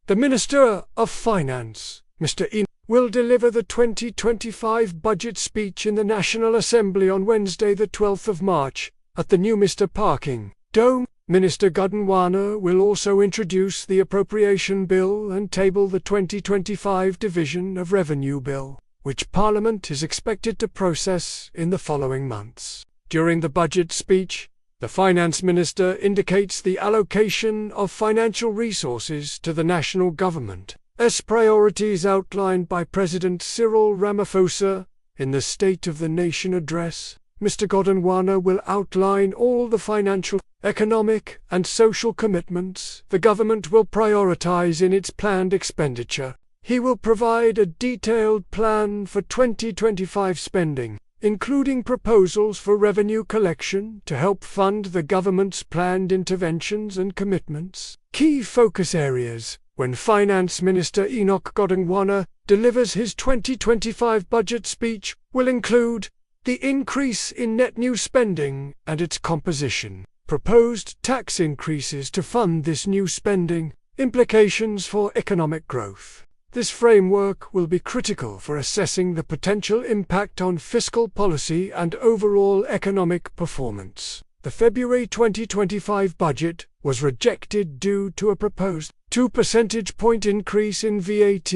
The Minister of Finance, Mr. Enoch, will deliver the 2025 budget speech in the National Assembly on Wednesday the 12th of March, at the new Mr. Parking Dome. Minister Godongwana will also introduce the Appropriation Bill and table the 2025 Division of Revenue Bill, which Parliament is expected to process in the following months. During the budget speech, the Finance Minister indicates the allocation of financial resources to the national government as priorities outlined by President Cyril Ramaphosa in the State of the Nation address. Mr. Godongwana will outline all the financial, economic, and social commitments the government will prioritize in its planned expenditure. He will provide a detailed plan for 2025 spending, including proposals for revenue collection to help fund the government's planned interventions and commitments. Key focus areas when Finance Minister Enoch Godongwana delivers his 2025 budget speech will include the increase in net new spending and its composition, proposed tax increases to fund this new spending, implications for economic growth. This framework will be critical for assessing the potential impact on fiscal policy and overall economic performance. The February 2025 budget was rejected due to a proposed 2 percentage point increase in VAT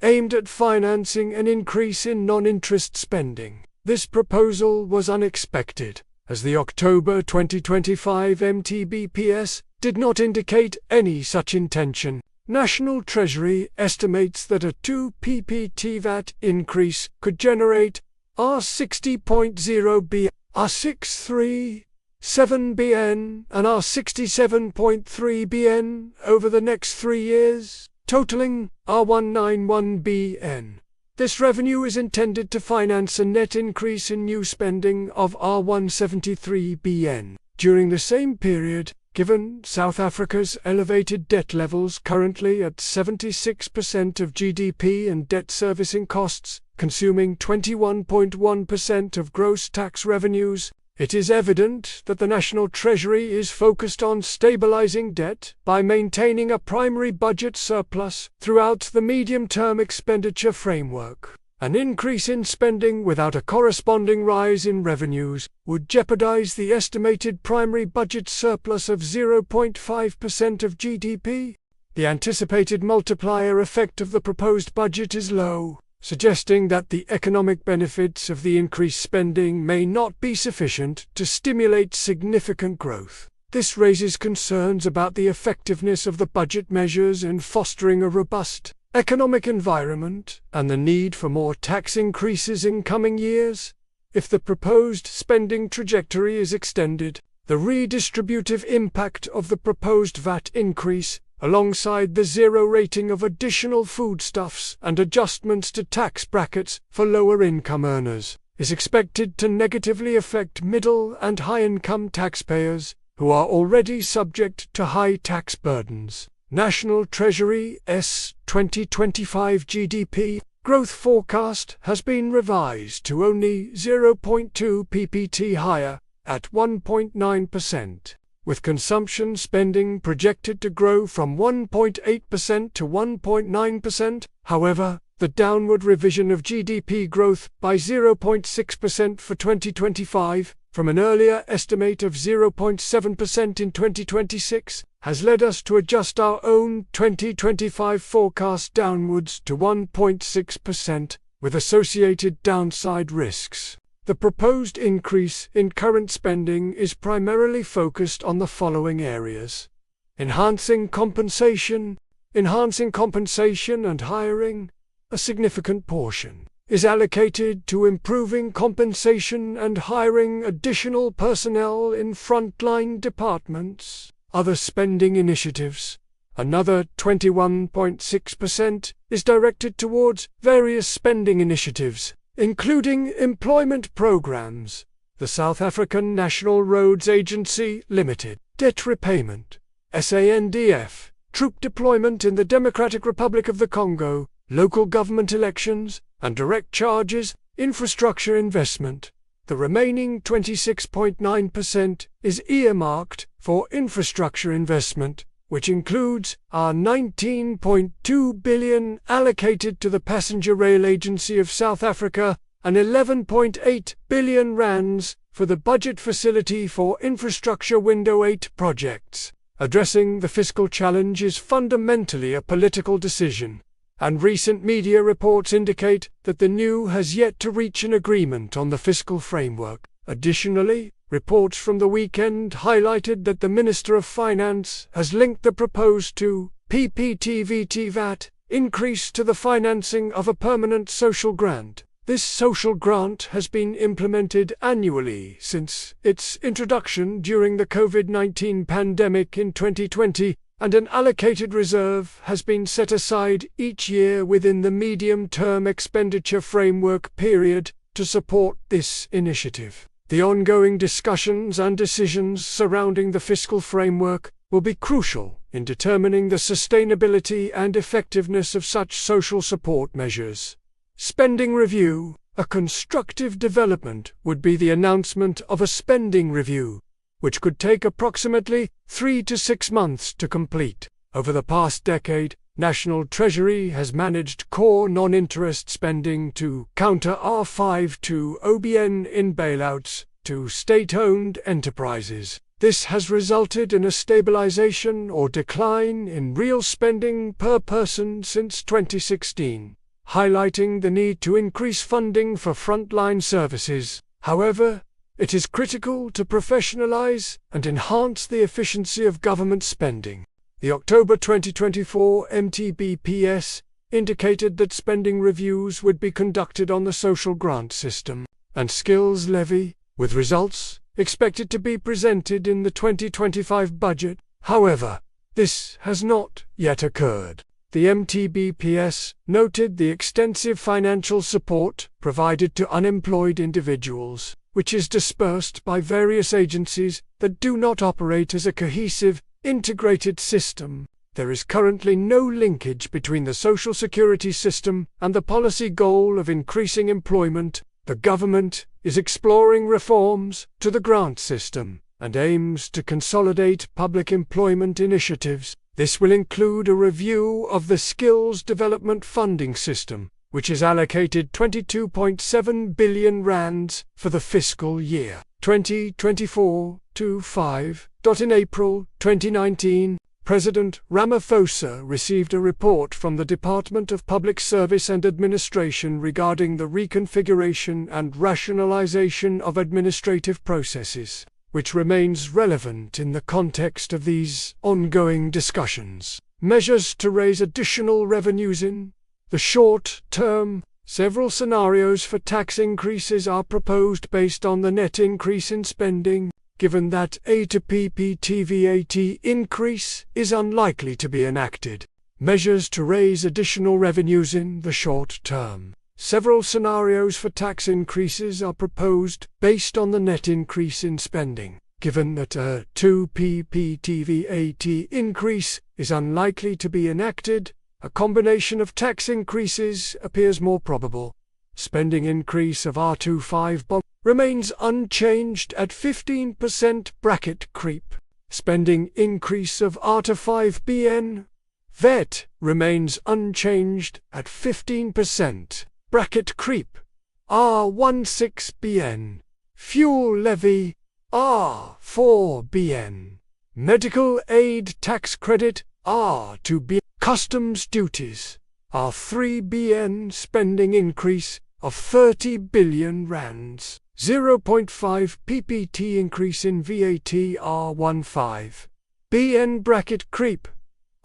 aimed at financing an increase in non-interest spending. This proposal was unexpected, as the October 2025 MTBPS did not indicate any such intention. National Treasury estimates that a 2 PPT VAT increase could generate R60.0 BN, R637 BN, and R67.3 BN over the next 3 years, totaling R191 BN. This revenue is intended to finance a net increase in new spending of R173 BN. During the same period, given South Africa's elevated debt levels currently at 76% of GDP and debt servicing costs, consuming 21.1% of gross tax revenues, it is evident that the National Treasury is focused on stabilizing debt by maintaining a primary budget surplus throughout the medium-term expenditure framework. An increase in spending without a corresponding rise in revenues would jeopardize the estimated primary budget surplus of 0.5% of GDP. The anticipated multiplier effect of the proposed budget is low, suggesting that the economic benefits of the increased spending may not be sufficient to stimulate significant growth. This raises concerns about the effectiveness of the budget measures in fostering a robust economic environment and the need for more tax increases in coming years. If the proposed spending trajectory is extended, the redistributive impact of the proposed VAT increase, alongside the zero rating of additional foodstuffs and adjustments to tax brackets for lower-income earners, is expected to negatively affect middle and high-income taxpayers who are already subject to high tax burdens. National Treasury's 2025 GDP growth forecast has been revised to only 0.2 PPT higher, at 1.9%. With consumption spending projected to grow from 1.8% to 1.9%, however, the downward revision of GDP growth by 0.6% for 2025, from an earlier estimate of 0.7% in 2026, has led us to adjust our own 2025 forecast downwards to 1.6%, with associated downside risks. The proposed increase in current spending is primarily focused on the following areas: enhancing compensation and hiring. A significant portion is allocated to improving compensation and hiring additional personnel in frontline departments. Other spending initiatives, another 21.6%, is directed towards various spending initiatives, including employment programs, the South African National Roads Agency Limited, debt repayment, SANDF, troop deployment in the Democratic Republic of the Congo, local government elections, and direct charges, infrastructure investment. The remaining 26.9% is earmarked for infrastructure investment, which includes our 19.2 billion allocated to the Passenger Rail Agency of South Africa and 11.8 billion rands for the budget facility for Infrastructure Window 8 projects. Addressing the fiscal challenge is fundamentally a political decision, and recent media reports indicate that the NU has yet to reach an agreement on the fiscal framework. Additionally, reports from the weekend highlighted that the Minister of Finance has linked the proposed to PPTVT VAT increase to the financing of a permanent social grant. This social grant has been implemented annually since its introduction during the COVID-19 pandemic in 2020, and an allocated reserve has been set aside each year within the medium-term expenditure framework period to support this initiative. The ongoing discussions and decisions surrounding the fiscal framework will be crucial in determining the sustainability and effectiveness of such social support measures. Spending review. A constructive development would be the announcement of a spending review, which could take approximately 3 to 6 months to complete. Over the past decade, National Treasury has managed core non-interest spending to counter R5 to OBN in bailouts to state-owned enterprises. This has resulted in a stabilization or decline in real spending per person since 2016, highlighting the need to increase funding for frontline services. However, it is critical to professionalize and enhance the efficiency of government spending. The October 2024 MTBPS indicated that spending reviews would be conducted on the social grant system and skills levy, with results expected to be presented in the 2025 budget. However, this has not yet occurred. The MTBPS noted the extensive financial support provided to unemployed individuals, which is dispersed by various agencies that do not operate as a cohesive, integrated system. There is currently no linkage between the social security system and the policy goal of increasing employment. The government is exploring reforms to the grant system and aims to consolidate public employment initiatives. This will include a review of the skills development funding system, which is allocated 22.7 billion rands for the fiscal year 2024-25. In April 2019, President Ramaphosa received a report from the Department of Public Service and Administration regarding the reconfiguration and rationalization of administrative processes, which remains relevant in the context of these ongoing discussions. Measures to raise additional revenues in the short term. Several scenarios for tax increases are proposed based on the net increase in spending, given that a to PPTVAT increase is unlikely to be enacted. Measures to raise additional revenues in the short term. Several scenarios for tax increases are proposed based on the net increase in spending, given that a 2 PPTVAT increase is unlikely to be enacted. A combination of tax increases appears more probable. Spending increase of R25 bond remains unchanged at 15% bracket creep. Spending increase of R25 BN VET remains unchanged at 15% bracket creep. R16 BN fuel levy R4 BN medical aid tax credit R2 BN customs duties R3 BN spending increase of 30 billion rands. 0.5 PPT increase in VAT R15 BN bracket creep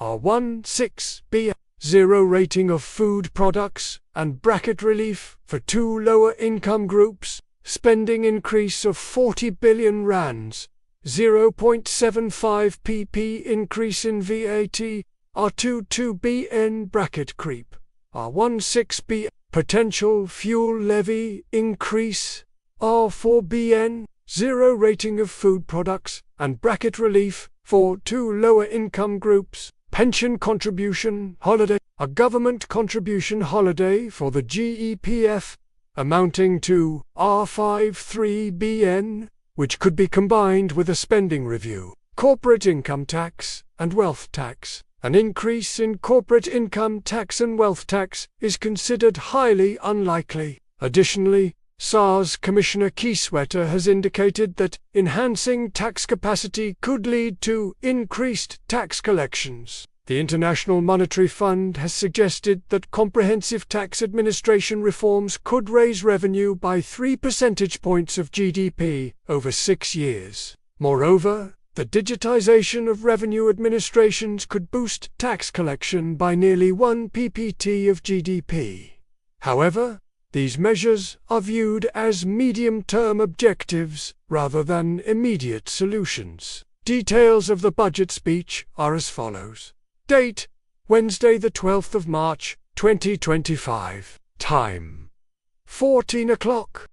R16 BN 0 rating of food products and bracket relief for 2 lower income groups, spending increase of 40 billion rands. 0.75 pp increase in VAT R22 BN bracket creep R16 BN potential fuel levy increase R4 BN 0 rating of food products and bracket relief for 2 lower income groups. Pension contribution holiday, a government contribution holiday for the GEPF amounting to R53 BN, which could be combined with a spending review. corporate income tax, and wealth tax. An increase in corporate income tax and wealth tax is considered highly unlikely. Additionally, SARS Commissioner Kieswetter has indicated that enhancing tax capacity could lead to increased tax collections. The International Monetary Fund has suggested that comprehensive tax administration reforms could raise revenue by 3 percentage points of GDP over 6 years. Moreover, the digitization of revenue administrations could boost tax collection by nearly 1 PPT of GDP. However, these measures are viewed as medium-term objectives rather than immediate solutions. Details of the budget speech are as follows. Date: Wednesday the 12th of March, 2025. Time: 14 o'clock.